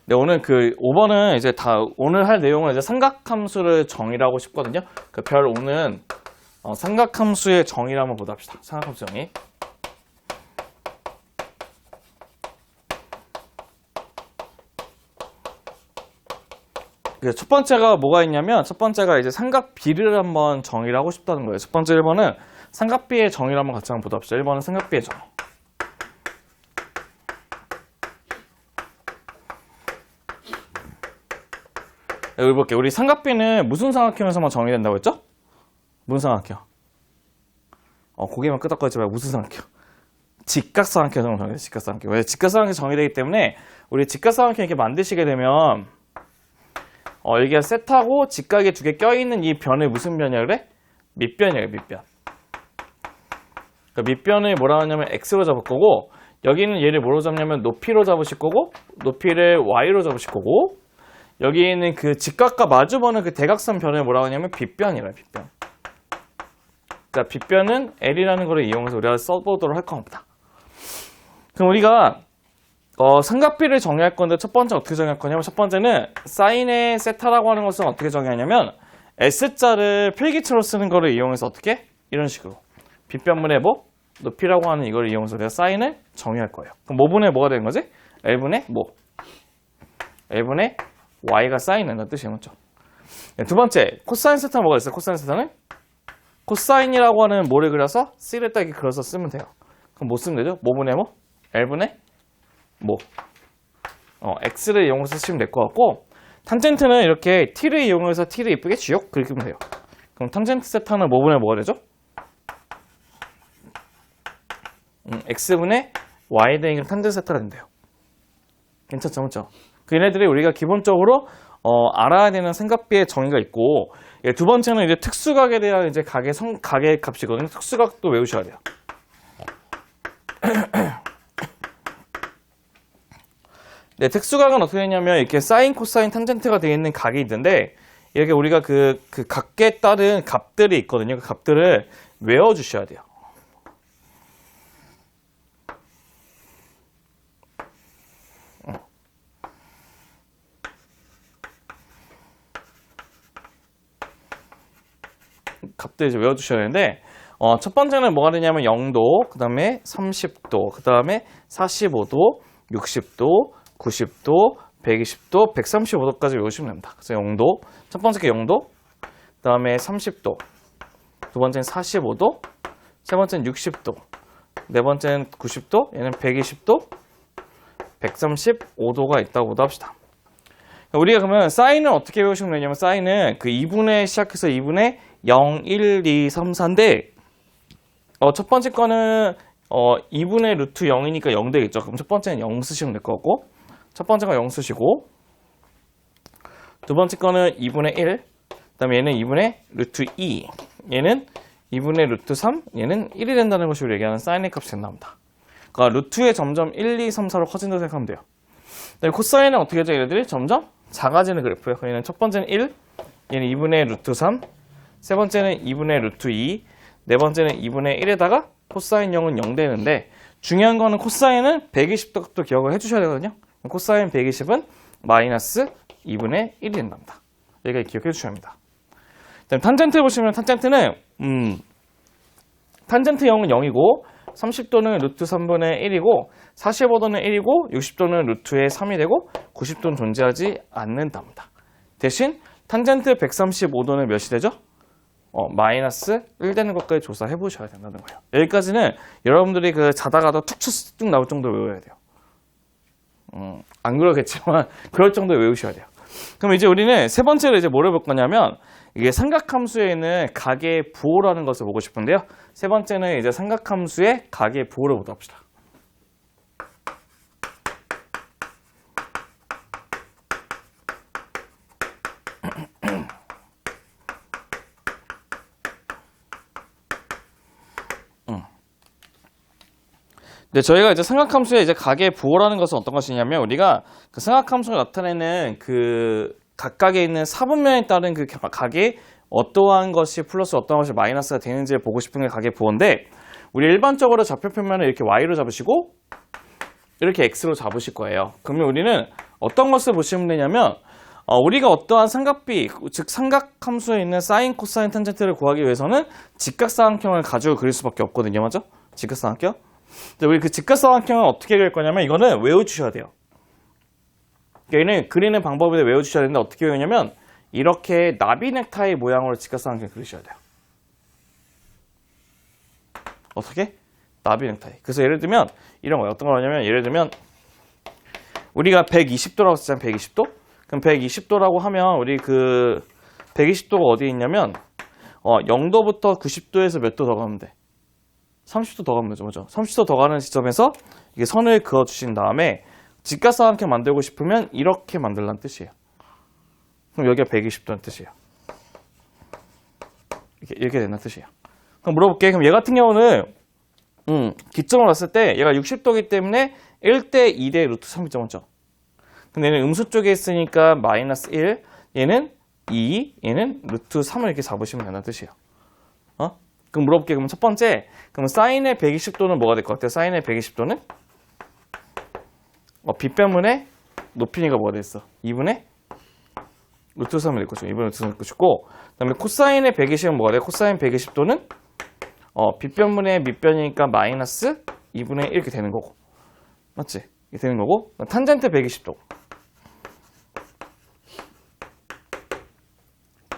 네, 오늘 그 5번은 이제 다 오늘 할 내용은 이제 삼각함수를 정의라고 싶거든요. 그 별 5는 삼각함수의 정의를 한번 보다 합시다. 삼각함수 정의. 첫 번째가 뭐가 있냐면 첫 번째가 이제 삼각비를 한번 정의를 하고 싶다는 거예요. 첫 번째 1번은 삼각비의 정의를 한번 같이 한번 보다 합시다. 1번은 삼각비의 정의. 여기 볼게요. 우리 삼각비는 무슨 삼각형에서만 정의된다고 했죠? 무슨 삼각형? 고개만 끄덕거리지 말고 무슨 삼각형? 직각삼각형에서 정의돼요. 직각삼각형. 왜? 직각삼각형이 정의되기 때문에 우리 직각삼각형 이렇게 만드시게 되면 여기가 셋하고 직각이 두 개 껴있는 이 변이 무슨 변이야 그래? 밑변이에요. 밑변. 그러니까 밑변을 뭐라 하냐면 x로 잡을 거고 여기는 얘를 뭐로 잡냐면 높이로 잡으실 거고 높이를 y로 잡으실 거고 여기는 그 직각과 마주보는 그 대각선 변을 뭐라고 하냐면 빗변이래요. 빗변. 자, 빗변은 L이라는 거를 이용해서 우리가 써보도록 할 겁니다. 그럼 우리가 삼각비를 정의할 건데 첫 번째 어떻게 정의할 거냐면 첫 번째는 사인의 세타라고 하는 것은 어떻게 정의하냐면 S자를 필기체로 쓰는 거를 이용해서 어떻게? 이런 식으로 빗변분의 뭐? 높이라고 하는 이걸 이용해서 우리가 사인을 정의할 거예요. 그럼 뭐분의 뭐가 되는 거지? L분의 뭐? L분의 y가 사인이라는 뜻이 맞죠? 두 번째, 코사인 세타 뭐가 있어요? 코사인 세타는 코사인이라고 하는 뭐를 그려서 C를 딱 그려서 쓰면 돼요. 그럼 뭐 쓰면 되죠? 뭐분의 뭐? L분의 뭐? X를 이용해서 쓰시면 될 것 같고 탄젠트는 이렇게 T를 이용해서 T를 이쁘게 쥐욕 그리면 돼요. 그럼 탄젠트 세타는 뭐분의 뭐가 되죠? X분의 Y 대응이 탄젠트 세타가 된대요. 괜찮죠? 맞죠? 그 얘네들이 우리가 기본적으로 알아야 되는 삼각비의 정의가 있고 두 번째는 이제 특수각에 대한 이제 각의 값이거든요. 특수각도 외우셔야 돼요. 네, 특수각은 어떻게 되냐면 이렇게 사인, 코사인, 탄젠트가 되어 있는 각이 있는데 이렇게 우리가 그 각에 따른 값들이 있거든요. 그 값들을 외워주셔야 돼요. 값들 이제 외워두셔야 되는데 첫 번째는 뭐가 되냐면 0도, 그 다음에 30도, 그 다음에 45도, 60도, 90도, 120도, 135도까지 외우시면 됩니다. 그래서 0도, 첫 번째 게 0도, 그 다음에 30도, 두 번째는 45도, 세 번째는 60도, 네 번째는 90도, 얘는 120도, 135도가 있다고 합시다. 우리가 그러면 사인을 어떻게 외우시면 되냐면 사인은 그 2분의 시작해서 2분의 0, 1, 2, 3, 4인데 첫 번째 거는 2분의 루트 0이니까 0 되겠죠. 그럼 첫 번째는 0 쓰시면 될 것 같고 첫 번째가 0 쓰시고 두 번째 거는 2분의 1 그 다음에 얘는 2분의 루트 2 얘는 2분의 루트 3 얘는 1이 된다는 것이 우리 얘기하는 사인의 값이 된답니다. 그러니까 루트에 점점 1, 2, 3, 4로 커진다고 생각하면 돼요. 그다음에 코사인은 어떻게 되죠? 얘네들이 점점 작아지는 그래프예요. 얘는 첫 번째는 1 얘는 2분의 루트 3 세 번째는 2분의 루트 2 네 번째는 2분의 1에다가 코사인 0은 0 되는데 중요한 거는 코사인은 120도도 기억을 해주셔야 되거든요. 코사인 120은 마이너스 2분의 1이 된답니다. 여기까지 기억해 주셔야 합니다. 그다음 탄젠트 보시면 탄젠트는 탄젠트 0은 0이고 30도는 루트 3분의 1이고 45도는 1이고 60도는 루트의 3이 되고 90도는 존재하지 않는답니다. 대신 탄젠트 135도는 몇이 되죠? 마이너스 1 되는 것까지 조사해 보셔야 된다는 거예요. 여기까지는 여러분들이 그 자다가도 툭 쳐서 뚝 나올 정도로 외워야 돼요. 안 그러겠지만 그럴 정도로 외우셔야 돼요. 그럼 이제 우리는 세 번째로 이제 뭐를 볼 거냐면 이게 삼각함수에 있는 각의 부호라는 것을 보고 싶은데요. 세 번째는 이제 삼각함수의 각의 부호를 보도록 합시다. 네, 저희가 이제 삼각함수의 이제 각의 부호라는 것은 어떤 것이냐면 우리가 그 삼각함수가 나타내는 그 각각에 있는 사분면에 따른 그 각이 어떠한 것이 플러스 어떠한 것이 마이너스가 되는지를 보고 싶은 게 각의 부호인데 우리 일반적으로 좌표 표면을 이렇게 y로 잡으시고 이렇게 x로 잡으실 거예요. 그러면 우리는 어떤 것을 보시면 되냐면 우리가 어떠한 삼각비, 즉 삼각함수에 있는 사인, 코사인, 탄젠트를 구하기 위해서는 직각삼각형을 가지고 그릴 수밖에 없거든요. 맞죠? 직각삼각형. 우리 그 직각삼각형을 어떻게 그릴 거냐면 이거는 외워주셔야 돼요. 얘는 그리는 방법을 외워주셔야 되는데 어떻게 외우냐면 이렇게 나비 넥타이 모양으로 직각삼각형을 그리셔야 돼요. 어떻게? 나비 넥타이. 그래서 예를 들면 이런 거예요. 어떤 거냐면 예를 들면 우리가 120도라고 썼잖아요. 120도? 그럼 120도라고 하면 우리 그 120도가 어디에 있냐면 0도부터 90도에서 몇 도 더 가면 돼? 30도 더 가면 되죠. 맞죠? 30도 더 가는 시점에서 이게 선을 그어 주신 다음에 직각삼각형 만들고 싶으면 이렇게 만들라는 뜻이에요. 그럼 여기가 120도라는 뜻이에요. 이렇게 된다는 뜻이에요. 그럼 물어볼게. 그럼 얘 같은 경우는 기점을 놨을 때 얘가 60도이기 때문에 1대 2대 루트 3이죠. 맞죠? 근데 얘는 음수 쪽에 있으니까 마이너스 1, 얘는 2, 얘는 루트 3을 이렇게 잡으시면 된다는 뜻이에요. 그럼 물어볼게. 그럼 첫 번째, 그럼 사인의 120도는 뭐가 될 것 같아요? 사인의 120도는 빗변문의 높이니까 뭐가 됐어? 2분의 루트 3이 될 것이고 2분의 루트 3이 될 것이고 그 다음에 코사인의 120은 뭐가 돼요? 코사인 120도는 빗변문의 밑변이니까 마이너스 2분의 1 이렇게 되는 거고 맞지? 이렇게 되는 거고 탄젠트 120도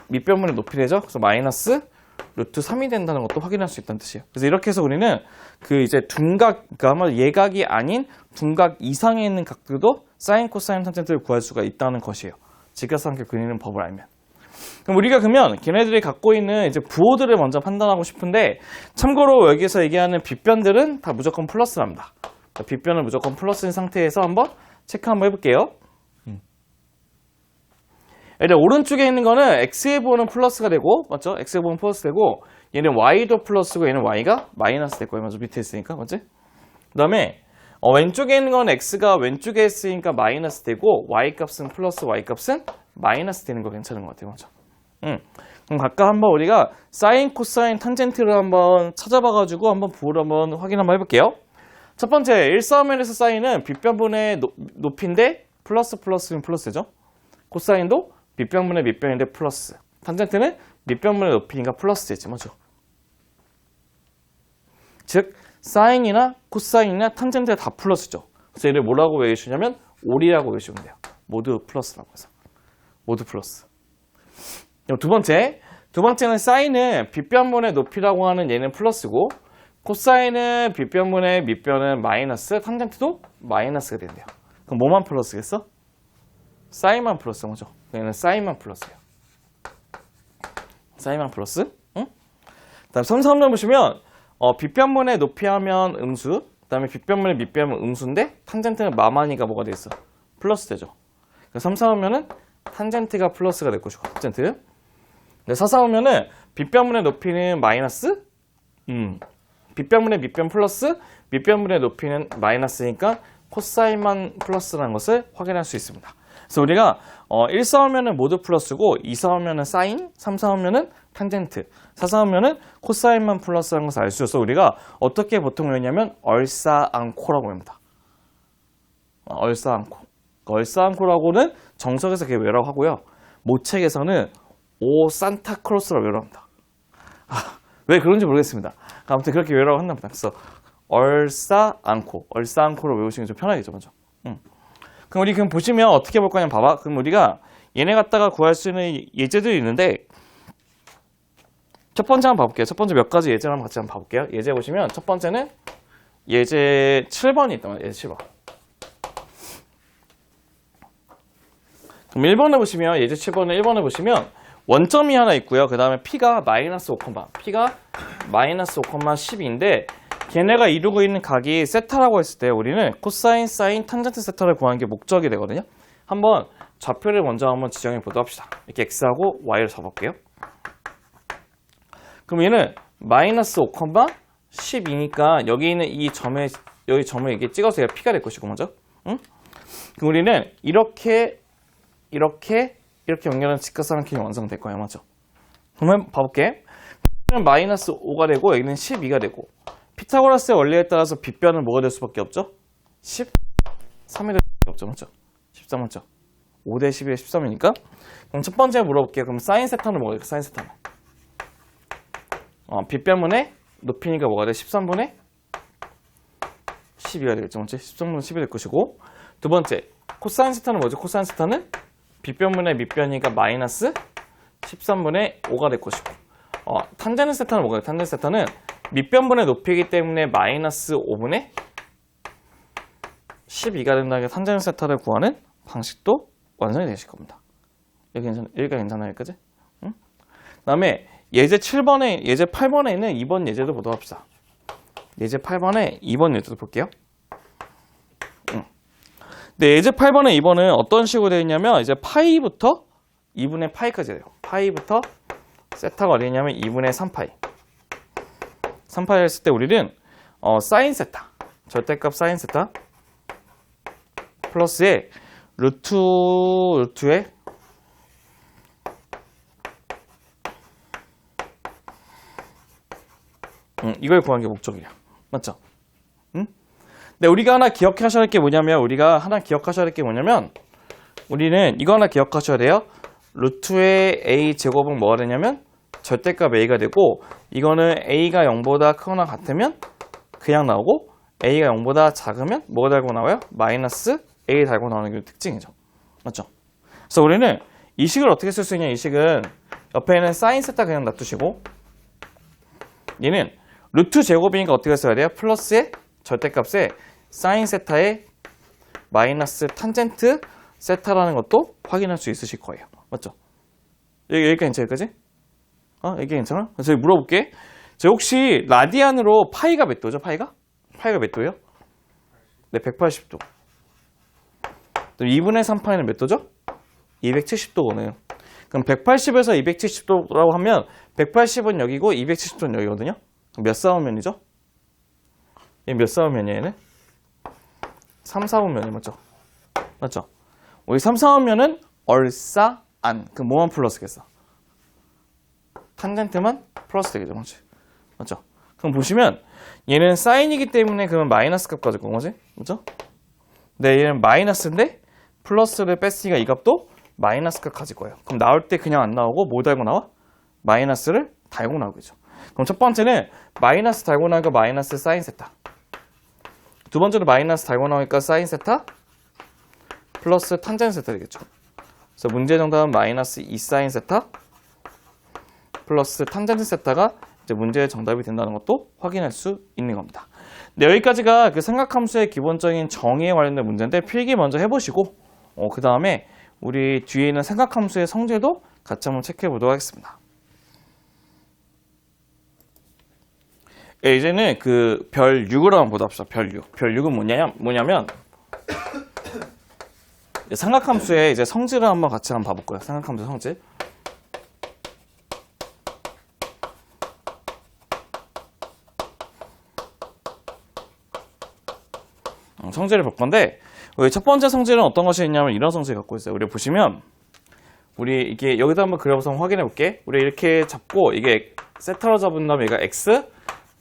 밑변문의 높이래죠? 그래서 마이너스 루트 3이 된다는 것도 확인할 수 있다는 뜻이에요. 그래서 이렇게 해서 우리는 그 이제 둔각, 그러니까 아마 예각이 아닌 둔각 이상에 있는 각들도 사인, 코사인, 탄젠트를 구할 수가 있다는 것이에요. 직각삼각형 그리는 법을 알면. 그럼 우리가 그러면 걔네들이 갖고 있는 이제 부호들을 먼저 판단하고 싶은데 참고로 여기서 얘기하는 빗변들은 다 무조건 플러스랍니다. 빗변은 무조건 플러스인 상태에서 한번 체크 한번 해볼게요. 일단 오른쪽에 있는 거는 x의 부호는 플러스가 되고 맞죠? x의 부호는 플러스 되고 얘는 y도 플러스고 얘는 y가 마이너스 될 거예요. 맞죠? 밑에 있으니까 맞지? 그 다음에 왼쪽에 있는 건 x가 왼쪽에 있으니까 마이너스 되고 y 값은 플러스 y 값은 마이너스 되는 거 괜찮은 것 같아요. 맞죠? 그럼 각각 한번 우리가 사인, 코사인, 탄젠트를 한번 찾아봐가지고 한번 부호를 한번 확인 한번 해볼게요. 첫 번째 1사면에서 사인은 빗변분의 높이인데 플러스는 플러스죠. 코사인도 밑변분의 밑변인데 플러스. 탄젠트는 밑변분의 높이니까 플러스겠지. 맞죠? 즉 사인이나 코사인이나 탄젠트가 다 플러스죠. 그래서 얘를 뭐라고 외우시냐면 올이라고 외우시면 돼요. 모두 플러스라고 해서. 모두 플러스. 두 번째는 사인은 빗변분의 높이라고 하는 얘는 플러스고 코사인은 빗변분의 밑변은 마이너스, 탄젠트도 마이너스가 된대요. 그럼 뭐만 플러스겠어? 사인만 플러스, 뭐죠? 얘는 사인만 플러스예요. 사인만 플러스. 응? 다음 3, 4번 보시면 빗변분의 높이 하면 음수, 그 다음에 빗변분의 밑변은 음수인데 탄젠트는 마마니가 뭐가 되겠어? 플러스 되죠. 3, 4번은 탄젠트가 플러스가 될 것이고 탄젠트. 4, 4번은 빗변분의 높이는 마이너스, 빗변분의 밑변 플러스, 밑변분의 높이는 마이너스니까 코사인만 플러스라는 것을 확인할 수 있습니다. 그래서 우리가 1, 4오면은 모두 플러스고 2, 4오면은 사인, 3, 4오면은 탄젠트, 4, 4오면은 코사인만 플러스라는 것을 알 수 있어서 우리가 어떻게 보통 외우냐면 얼싸안코라고 외웁니다. 얼싸안코. 얼싸안코라고는 정석에서 그게 외우라고 하고요. 모책에서는 오 산타크로스라고 외우라고 합니다. 왜 그런지 모르겠습니다. 아무튼 그렇게 외우라고 한답니다 그래서 얼싸안코로 외우시는 게 좀 편하겠죠, 맞죠? 그럼 우리 보시면 어떻게 볼 거냐면 봐봐. 그럼 우리가 얘네 갖다가 구할 수 있는 예제들이 있는데 첫 번째 한번 봐볼게요. 첫 번째 몇 가지 예제를 한번 같이 한번 봐볼게요. 예제 보시면 첫 번째는 예제 7번이 있단 말이에요. 예제 7번. 그럼 1번에 보시면 예제 7번에 1번에 보시면 원점이 하나 있고요. 그 다음에 P가 마이너스 5, P가 마이너스 5,12인데 걔네가 이루고 있는 각이 세타라고 했을 때 우리는 코사인, 사인, 탄젠트 세타를 구하는 게 목적이 되거든요. 한번 좌표를 먼저 한번 지정해 보도록 합시다. 이렇게 x하고 y를 잡아볼게요. 그럼 얘는 마이너스 5,12니까 여기 있는 여기 점을 이렇게 찍어서 얘가 p가 될 것이고 먼저. 응? 그럼 우리는 이렇게 연결한 직각삼각형이 완성될 거예요. 맞죠? 그러면 봐볼게. 여기는 마이너스 5가 되고 여기는 12가 되고 피타고라스의 원리에 따라서 빗변은 뭐가 될 수밖에 없죠? 13이 될 수밖에 없죠. 맞죠? 13 맞죠? 5대 12에 13이니까. 그럼 첫 번째 물어볼게요. 그럼 사인 세타는 뭐가 될까? 사인 세타는. 빗변분의 높이니까 뭐가 돼? 13분의 12가 되겠죠. 맞지? 13분의 10이 될 것이고. 두 번째, 코사인 세타는 뭐죠? 코사인 세타는 빗변분의 밑변이니까 마이너스 13분의 5가 될 것이고. 탄젠트 세타는 뭐가 돼요? 탄젠트 세타는 밑변분의 높이이기 때문에 마이너스 5분의 12가 된다는 게 탄젠트 세타를 구하는 방식도 완성이 되실 겁니다. 여기가 괜찮아요, 그지? 응? 그 다음에 예제 8번에 있는 2번 예제도 보도록 합시다. 예제 8번에 2번 예제도 볼게요. 네, 예제 8번에 2번은 어떤 식으로 되어 있냐면 이제 파이부터 2분의 파이까지 돼요. 파이부터 세타가 어디 있냐면 2분의 3파이. 3파이 했을 때 우리는 사인 세타, 절대값 사인 세타 플러스에 루트에 이걸 구하는 게 목적이야. 맞죠? 응? 근데 우리가 하나 기억하셔야 할 게 뭐냐면 우리는 이거 하나 기억하셔야 돼요. 루트의 a 제곱은 뭐가 되냐면 절대값 a가 되고 이거는 a가 0보다 크거나 같으면 그냥 나오고 a가 0보다 작으면 뭐가 달고 나와요? 마이너스 a 달고 나오는 게 특징이죠. 맞죠? 그래서 우리는 이 식을 어떻게 쓸 수 있냐? 이 식은 옆에는 사인 세타 그냥 놔두시고 얘는 루트 제곱이니까 어떻게 써야 돼요? 플러스의 절대값에 사인 세타의 마이너스 탄젠트 세타라는 것도 확인할 수 있으실 거예요. 맞죠? 여기까지 괜찮을 거지? 여기 괜찮아? 저기 물어볼게. 저 혹시 라디안으로 파이가 몇 도죠? 파이가 몇 도예요? 네, 180도. 2분의 3파이는 몇 도죠? 270도거든요. 그럼 180에서 270도라고 하면 180은 여기고 270도는 여기거든요. 몇 사분면이죠? 얘 몇 사분면이에요, 얘는? 3, 4분면이 맞죠? 맞죠? 우리 3, 4분면은 얼싸 안. 그럼 뭐만 플러스겠어? 탄젠트만 플러스 되겠죠, 맞죠? 그럼 보시면 얘는 사인이기 때문에 그러면 마이너스 값 가질 건 거지, 맞죠? 근데 얘는 마이너스인데 플러스를 뺐으니까 이 값도 마이너스 값 가질 거예요. 그럼 나올 때 그냥 안 나오고 뭐 달고 나와? 마이너스를 달고 나오겠죠. 그럼 첫 번째는 마이너스 달고 나오니까 마이너스 사인 세타. 두 번째로 마이너스 달고 나오니까 사인 세타 플러스 탄젠트 세타 되겠죠. 그래서 문제 정답은 마이너스 2 사인 세타 플러스 탄젠트 세타가 이제 문제의 정답이 된다는 것도 확인할 수 있는 겁니다. 네, 여기까지가 그 삼각함수의 기본적인 정의에 관련된 문제인데 필기 먼저 해보시고 그 다음에 우리 뒤에 있는 삼각함수의 성질도 같이 한번 체크해 보도록 하겠습니다. 네, 이제는 그 별 6으로 한번 보도록 합시다. 별 6. 별 6은 뭐냐면 삼각함수의 이제 성질을 한번 같이 한번 봐볼 거예요. 삼각함수 성질. 성질을 볼 건데 우리 첫 번째 성질은 어떤 것이 있냐면 이런 성질을 갖고 있어요. 우리 보시면 우리 이게 여기다 한번 그려서 확인해 볼게. 우리 이렇게 잡고 이게 세타로 잡은 다음에 얘가 x,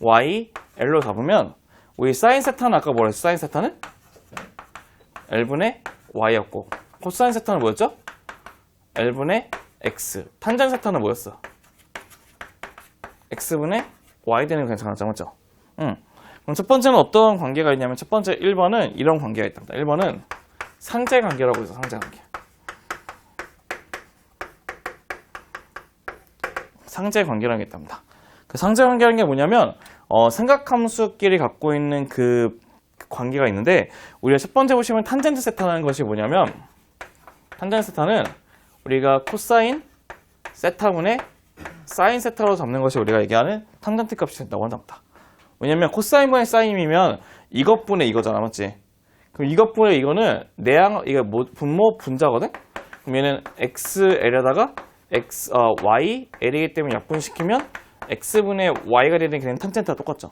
y, l로 잡으면 우리 사인 세타는 아까 뭐라 했어? 사인 세타는 l분의 y였고 코사인 세타는 뭐였죠? l분의 x. 탄젠트 세타는 뭐였어? x분의 y 되는 거 괜찮았죠? 맞죠? 그럼 첫 번째는 어떤 관계가 있냐면 첫 번째 1번은 이런 관계가 있답니다. 1번은 상제 관계라고 해서 상제 관계. 상제 관계라는 게 있답니다. 그 상제 관계라는 게 뭐냐면 삼각함수끼리 갖고 있는 그 관계가 있는데 우리가 첫 번째 보시면 탄젠트 세타라는 것이 뭐냐면 탄젠트 세타는 우리가 코사인 세타분의 사인 세타로 잡는 것이 우리가 얘기하는 탄젠트 값이 된다고 한답니다. 왜냐면 코사인분의 사인이면 이것분의 이거잖아, 맞지? 그럼 이것분의 이거는 이게 분모 분자거든? 그럼 얘는 xl에다가 y, l이기 때문에 약분시키면 x분의 y가 되는 게 탄젠트가 똑같죠?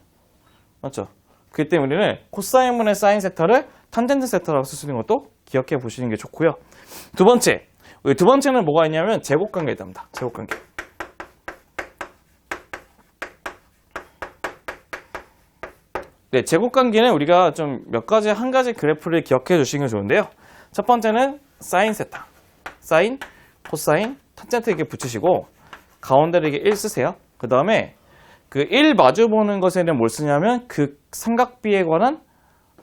맞죠? 그렇기 때문에 우리는 코사인분의 사인 세타를 탄젠트 세타라고 쓸 수 있는 것도 기억해 보시는 게 좋고요. 두 번째는 뭐가 있냐면 제곱관계가 있답니다. 제곱관계. 네, 제곱관계는 우리가 좀 한 가지 그래프를 기억해 주시는 게 좋은데요. 첫 번째는 사인 세타. 사인, 코사인, 탄젠트 이렇게 붙이시고 가운데를 이게 1 쓰세요. 그 다음에 그 1 마주보는 것에는 뭘 쓰냐면 그 삼각비에 관한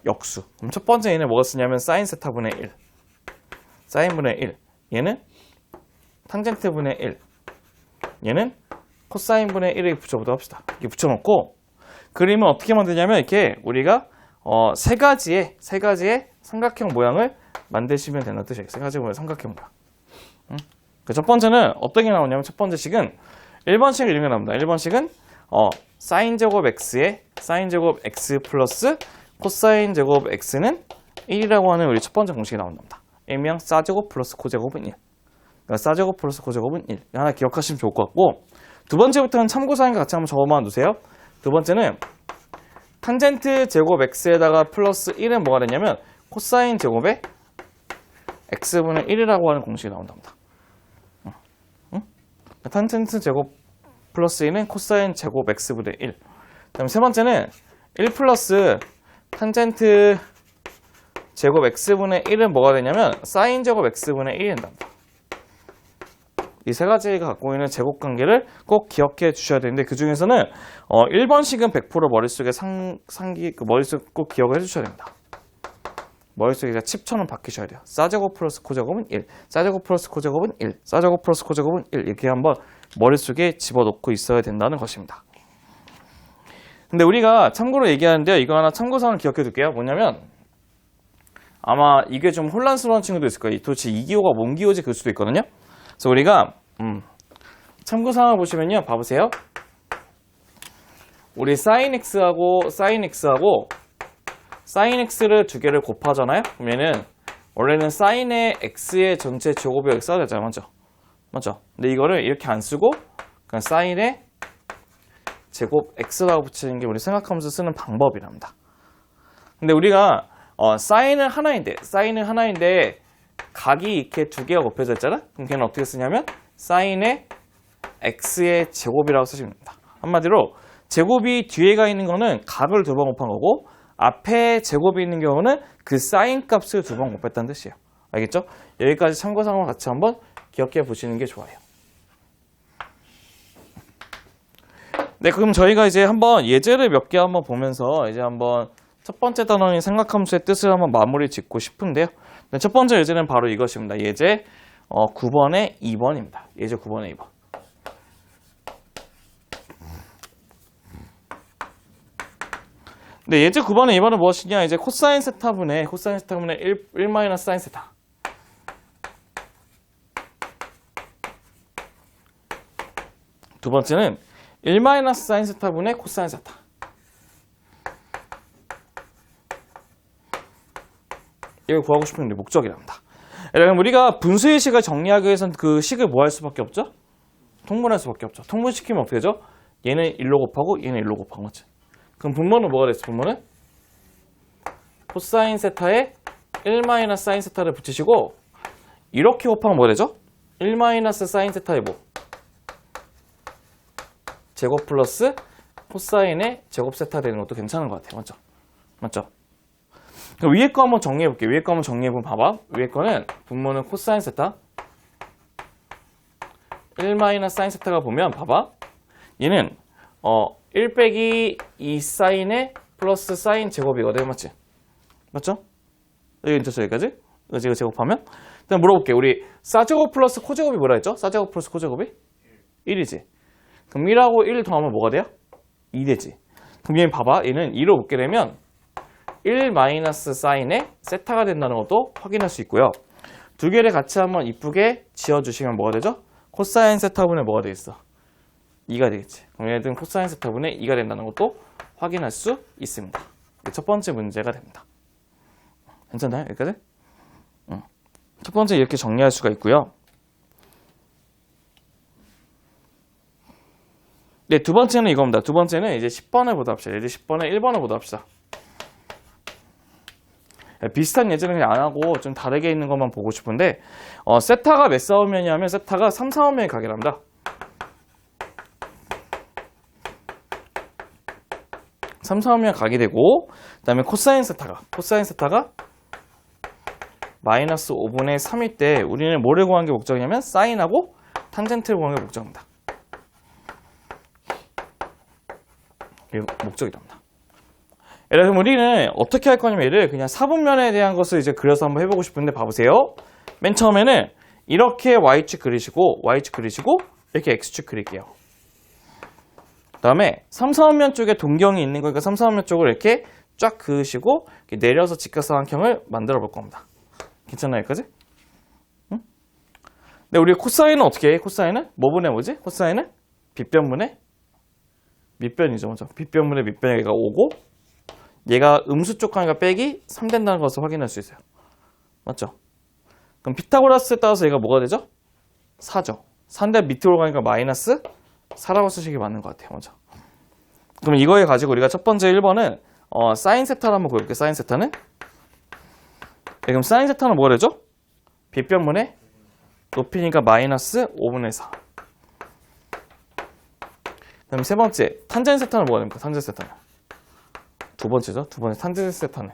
역수. 그럼 첫 번째 얘는 뭐가 쓰냐면 사인 세타분의 1. 사인분의 1. 얘는 탄젠트분의 1. 얘는 코사인분의 1을 붙여보도록 합시다. 이렇게 붙여놓고 그림을 어떻게 만드냐면 이렇게 우리가 세 가지의 삼각형 모양을 만드시면 된다는 뜻이에요. 세 가지 모양 삼각형 모양. 첫 번째는 어떤 게 나오냐면 첫 번째 식은 1번식은 이런 게 나옵니다. 1번식은 사인 제곱 x에 사인 제곱 x 플러스 코사인 제곱 x는 1이라고 하는 우리 첫 번째 공식이 나온답니다. 일명 사제곱 플러스 코제곱은 1. 그러니까 사제곱 플러스 코제곱은 1. 하나 기억하시면 좋을 것 같고 두 번째부터는 참고사항과 같이 한번 적어만 두세요. 두 번째는 탄젠트 제곱 x에다가 플러스 1은 뭐가 되냐면 코사인 제곱에 x분의 1이라고 하는 공식이 나온답니다. 탄젠트 제곱 플러스 1은 코사인 제곱 x분의 1. 그다음 세 번째는 1 플러스 탄젠트 제곱 x분의 1은 뭐가 되냐면 사인 제곱 x분의 1이 된답니다. 이 세 가지가 갖고 있는 제곱 관계를 꼭 기억해 주셔야 되는데 그 중에서는 1번식은 100% 머릿속에 머릿속 꼭 기억을 해 주셔야 됩니다. 머릿속에 칩처럼 바뀌셔야 돼요. 사제곱 플러스 코제곱은 1, 사제곱 플러스 코제곱은 1, 사제곱 플러스 코제곱은 1 이렇게 한번 머릿속에 집어넣고 있어야 된다는 것입니다. 근데 우리가 참고로 얘기하는데요. 이거 하나 참고사항을 기억해 둘게요. 뭐냐면 아마 이게 좀 혼란스러운 친구도 있을 거예요. 도대체 이 기호가 뭔 기호지 그럴 수도 있거든요. 그래서 우리가 참고사항을 보시면요. 봐보세요. 우리 sin x하고 sin x를 두 개를 곱하잖아요. 그러면은 원래는 sin의 x의 전체 제곱이 여기 써야 되잖아요. 맞죠? 근데 이거를 이렇게 안 쓰고 그냥 sin의 제곱 x라고 붙이는 게 우리 생각하면서 쓰는 방법이랍니다. 근데 우리가 사인은 하나인데 각이 이렇게 두 개가 곱해져 있잖아? 그럼 걔는 어떻게 쓰냐면 사인의 x의 제곱이라고 쓰시면 됩니다. 한마디로 제곱이 뒤에가 있는 거는 각을 두 번 곱한 거고 앞에 제곱이 있는 경우는 그 사인 값을 두 번 곱했다는 뜻이에요. 알겠죠? 여기까지 참고사항을 같이 한번 기억해 보시는 게 좋아요. 네, 그럼 저희가 이제 한번 예제를 몇 개 한번 보면서 이제 한번 첫 번째 단원인 생각함수의 뜻을 한번 마무리 짓고 싶은데요. 네, 첫 번째 예제는 바로 이것입니다. 예제 9번에 2번입니다. 예제 9번에 2번. 네, 예제 9번에 2번은 무엇이냐? 이제 코사인 세타분의 1 마이너스 사인 세타. 두 번째는 1 마이너스 사인 세타분의 코사인 세타. 이걸 구하고 싶은 게 목적이랍니다. 그럼 우리가 분수의 식을 정리하기 위해서는 그 식을 뭐 할 수밖에 없죠? 통분할 수밖에 없죠. 통분시키면 어떻게 되죠? 얘는 1로 곱하고 얘는 1로 곱한 거지. 그럼 분모는 뭐가 됐어? 분모는 코사인 세타에 1 마이너스 사인 세타를 붙이시고 이렇게 곱하면 뭐가 되죠? 1 마이너스 사인 세타의 뭐? 제곱 플러스 코사인의 제곱 세타 되는 것도 괜찮은 것 같아요. 맞죠? 그럼 위에 거 한번 정리해 볼게요. 위에 거 한번 정리해 보면 봐봐. 위에 거는 분모는 코사인 세타 1 마이너스 사인 세타가 보면 봐봐. 얘는 1 빼기 2 사인의 플러스 사인 제곱이거든. 맞죠? 여기 있죠, 여기까지? 이거 제곱하면? 일단 물어볼게요. 우리 사제곱 플러스 코제곱이 뭐라 했죠? 사제곱 플러스 코제곱이? 1이지. 그럼 1하고 1 더하면 뭐가 돼요? 2 되지. 그럼 얘는 봐봐. 얘는 2로 묶게 되면 1 마이너스 사인의 세타가 된다는 것도 확인할 수 있고요. 두 개를 같이 한번 이쁘게 지어주시면 뭐가 되죠? 코사인 세타분의 뭐가 되겠어? 2가 되겠지. 그럼 얘들은 코사인 세타분의 2가 된다는 것도 확인할 수 있습니다. 첫 번째 문제가 됩니다. 괜찮나요? 여기까지? 첫 번째 이렇게 정리할 수가 있고요. 네, 두 번째는 이겁니다. 두 번째는 이제 10번을 보다 합시다. 예제 10번에 1번을 보다 합시다. 비슷한 예제는 그냥 안 하고 좀 다르게 있는 것만 보고 싶은데 세타가 몇 사오면이냐면 세타가 3, 4오면이 가게랍니다. 3, 4오면 가게 되고 그 다음에 코사인 세타가 마이너스 5분의 3일 때 우리는 뭐를 구하는 게 목적이냐면 사인하고 탄젠트를 구하는 게 목적입니다. 이게 목적이랍니다. 예를 들면 우리는 어떻게 할 거냐면 얘를 그냥 사분면에 대한 것을 이제 그려서 한번 해보고 싶은데 봐보세요. 맨 처음에는 이렇게 Y축 그리시고 이렇게 X축 그릴게요. 그 다음에 3, 4분면 쪽에 동경이 있는 거니까 3, 4분면 쪽을 이렇게 쫙 그으시고 이렇게 내려서 직각삼각형을 만들어 볼 겁니다. 괜찮나요, 여기까지? 응? 근데 우리 코사인은 어떻게 해? 코사인은 뭐분의 뭐지? 코사인은 빗변분의 밑변이죠, 먼저. 빗변분의 밑변에 얘가 5고 얘가 음수 쪽 가니까 빼기 3 된다는 것을 확인할 수 있어요. 맞죠? 그럼 피타고라스에 따라서 얘가 뭐가 되죠? 4죠. 4인데 밑으로 가니까 마이너스 4라고 쓰시는 게 맞는 것 같아요, 먼저. 그럼 이거에 가지고 우리가 첫 번째 1번은 사인 세타를 한번 보여볼게요. 사인 세타는 그럼 사인 세타는 뭐가 되죠? 빗변분의 높이니까 마이너스 5분의 4. 그럼 세 번째 탄젠 세타는 뭐가 됩니까? 탄젠 세타는 두 번째죠. 두 번째 탄젠트 세타는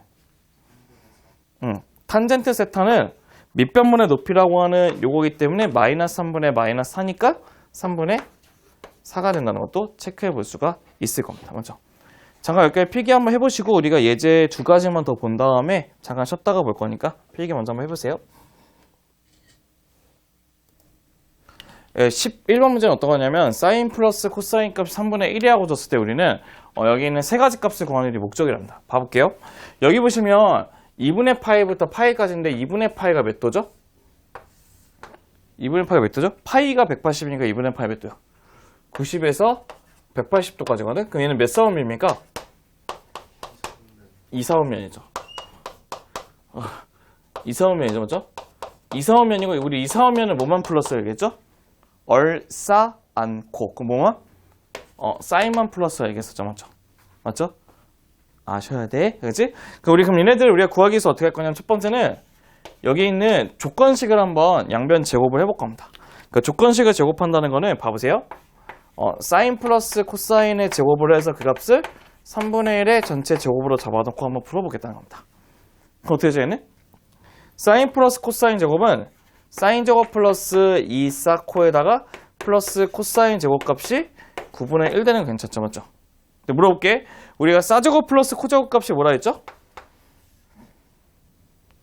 탄젠트 세타는 밑변분의 높이라고 하는 요거기 때문에 마이너스 3분의 마이너스 4니까 3분의 4가 된다는 것도 체크해 볼 수가 있을 겁니다. 먼저 잠깐 여기까지 필기 한번 해보시고 우리가 예제 두 가지만 더 본 다음에 잠깐 쉬었다가 볼 거니까 필기 먼저 한번 해보세요. 11번 문제는 어떤 거냐면 사인 플러스 코사인 값이 3분의 1이라고 줬을 때 우리는 여기 있는 세 가지 값을 구하는 게 목적이랍니다. 봐볼게요. 여기 보시면 2분의 파이부터 파이까지인데 2분의 파이가 몇 도죠? 2분의 파이가 몇 도죠? 파이가 180이니까 2분의 파이 몇 도야? 90에서 180도까지거든? 그럼 얘는 몇 사분면입니까? 2사분면이죠. 2사분면이죠, 맞죠? 2사분면이고 우리 2사분면은 뭐만 플러스 해야겠죠? 얼싸 않고 그럼 뭐만? 사인만 플러스 해야겠었죠, 맞죠? 맞죠? 아셔야 돼, 그렇지? 우리 그럼 얘네들 우리가 구하기 위해서 어떻게 할 거냐면 첫 번째는 여기 있는 조건식을 한번 양변 제곱을 해볼 겁니다. 그러니까 조건식을 제곱한다는 거는 봐보세요. 사인 플러스 코사인의 제곱을 해서 그 값을 3분의 1의 전체 제곱으로 잡아놓고 한번 풀어보겠다는 겁니다. 어떻게 되죠, 얘는? 사인 플러스 코사인 제곱은 사인 제곱 플러스 2 사코에다가 플러스 코사인 제곱값이 9분의 1 되는 거 괜찮죠, 맞죠? 근데 물어볼게. 우리가 사제곱 플러스 코제곱 값이 뭐라 했죠?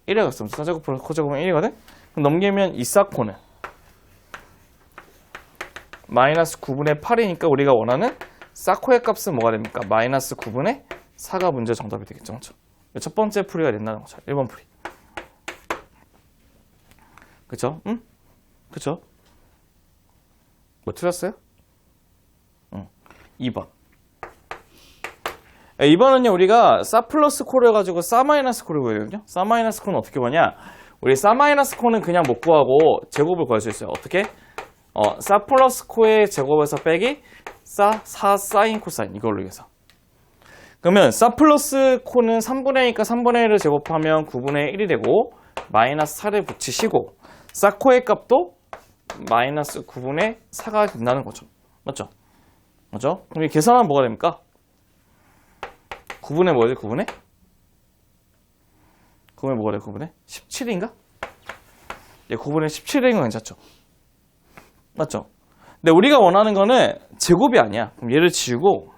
1이었어. 사제곱 플러스 코제곱은 1이거든? 그럼 넘기면 2 사코는 마이너스 9분의 8이니까 우리가 원하는 사코의 값은 뭐가 됩니까? 마이너스 9분의 4가 문제 정답이 되겠죠, 맞죠? 첫 번째 풀이가 된다는 거죠. 1번 풀이. 그쵸? 응? 그쵸? 뭐 틀렸어요? 응. 2번. 2번은요, 우리가 사 플러스 코를 해가지고 사 마이너스 코를 구해야 되거든요. 사 마이너스 코는 어떻게 구하냐? 우리 사 마이너스 코는 그냥 못 구하고 제곱을 구할 수 있어요. 어떻게? 사 플러스 코의 제곱에서 빼기 사 사인 코사인 이걸로 해서. 그러면 사 플러스 코는 3분의 2니까 3분의 1을 제곱하면 9분의 1이 되고 마이너스 4를 붙이시고 사코의 값도 마이너스 9분의 4가 된다는 거죠. 맞죠? 맞죠? 그럼 이 계산하면 뭐가 됩니까? 9분의 뭐지? 9분의? 9분의 뭐가 돼요? 9분의? 17인가? 예, 9분의 17인 건 괜찮죠? 맞죠? 근데 우리가 원하는 거는 제곱이 아니야. 그럼 얘를 지우고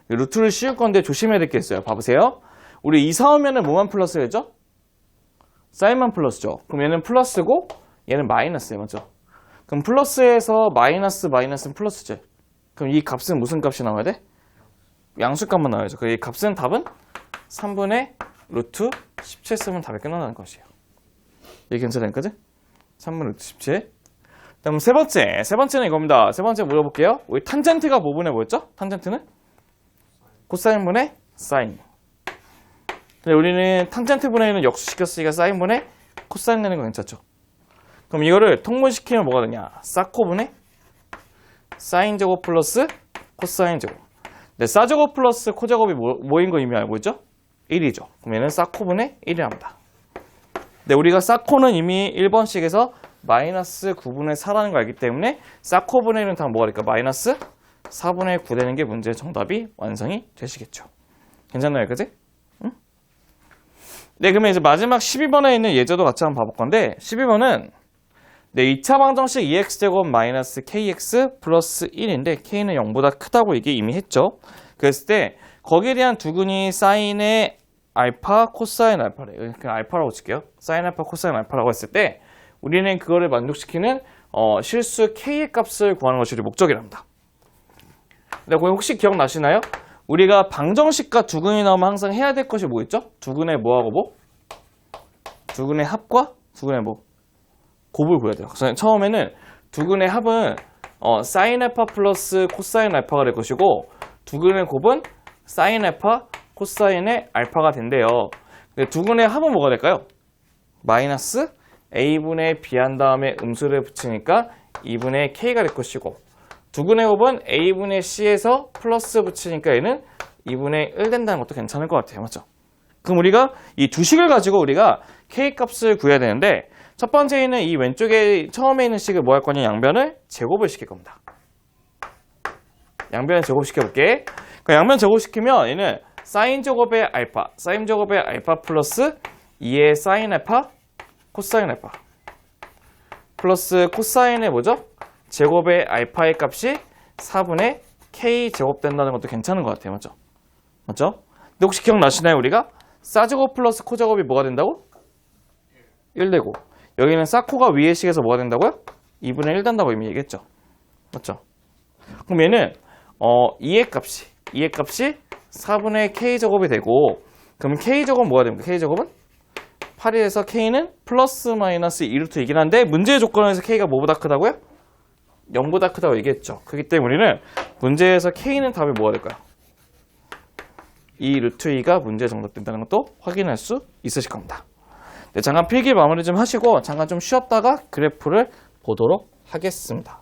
루트를 씌울 건데 조심해야 될 게 있어요. 봐보세요. 우리 2, 4오면은 뭐만 플러스 했죠? 사인만 플러스죠. 그럼 얘는 플러스고 얘는 마이너스예요. 맞죠? 그럼 플러스에서 마이너스는 플러스지. 그럼 이 값은 무슨 값이 나와야 돼? 양수값만 나와야죠. 그 이 값은 답은 3분의 루트 17 쓰면 답이 끝난다는 것이에요. 이게 괜찮으니까? 3분의 루트 17. 그럼 세 번째는 이겁니다. 세 번째 물어볼게요. 우리 탄젠트가 뭐분의 뭐였죠? 탄젠트는? 코사인분의 사인. 근데 우리는 탄젠트 분의 1은 역수시켰으니까 사인분의 코사인 내는 거 괜찮죠? 그럼 이거를 통분시키면 뭐가 되냐? 사코분의 사인 제곱 플러스 코사인 제곱. 네, 사제곱 플러스 코제곱이 뭐인 거 이미 알고 있죠? 1이죠. 그럼 얘는 사코분의 1이랍니다. 네, 우리가 사코는 이미 1번식에서 마이너스 9분의 4라는 걸 알기 때문에 사코분의 1은 다 뭐가 될까? 마이너스 4분의 9 되는 게 문제의 정답이 완성이 되시겠죠. 괜찮나요, 그지? 응? 네, 그러면 이제 마지막 12번에 있는 예제도 같이 한번 봐볼 건데 12번은 네, 2차 방정식 2x제곱 마이너스 kx 플러스 1인데 k는 0보다 크다고 이게 이미 했죠. 그랬을 때 거기에 대한 두근이 사인의 알파, 코사인 알파래. 그냥 알파라고 칠게요. 사인 알파, 코사인 알파라고 했을 때 우리는 그거를 만족시키는 실수 k의 값을 구하는 것이 우리 목적이랍니다. 네, 그럼 혹시 기억나시나요? 우리가 방정식과 두근이 나오면 항상 해야 될 것이 뭐 있죠? 두근의 뭐하고 뭐? 두근의 합과 두근의 뭐? 곱을 구해야 돼요. 그래서 처음에는 두근의 합은 사인 알파 플러스 코사인 알파가 될 것이고 두근의 곱은 사인 알파, 코사인의 알파가 된대요. 두근의 합은 뭐가 될까요? 마이너스 a분의 b 한 다음에 음수를 붙이니까 2분의 k가 될 것이고 두근의 곱은 a분의 c에서 플러스 붙이니까 얘는 2분의 1 된다는 것도 괜찮을 것 같아요. 맞죠? 그럼 우리가 이 두 식을 가지고 우리가 k 값을 구해야 되는데 첫 번째는 이 왼쪽에 처음에 있는 식을 뭐 할 거냐 양변을 제곱을 시킬 겁니다. 양변을 제곱시켜 볼게. 그러니까 양변 제곱시키면 얘는 사인 제곱의 알파, 사인 제곱의 알파 플러스 2의 사인 알파, 코사인 알파 플러스 코사인의 뭐죠? 제곱의 알파의 값이 4분의 k 제곱 된다는 것도 괜찮은 것 같아요. 맞죠? 맞죠? 근데 혹시 기억나시나요? 우리가 사제곱 플러스 코제곱이 뭐가 된다고? 1 되고 여기는 사코가 위의 식에서 뭐가 된다고요? 2분의 1 된다고 이미 얘기했죠. 맞죠? 그럼 얘는 2의 값이 4분의 k제곱이 되고 그럼 k제곱은 뭐가 됩니까? k제곱은 8에서 k는 플러스 마이너스 2루트 이긴 한데 문제의 조건에서 k가 뭐보다 크다고요? 0보다 크다고 얘기했죠. 그렇기 때문에 우리는 문제에서 k는 답이 뭐가 될까요? 2루트 2가 문제에 정답된다는 것도 확인할 수 있으실 겁니다. 네, 잠깐 필기 마무리 좀 하시고 잠깐 좀 쉬었다가 그래프를 보도록 하겠습니다.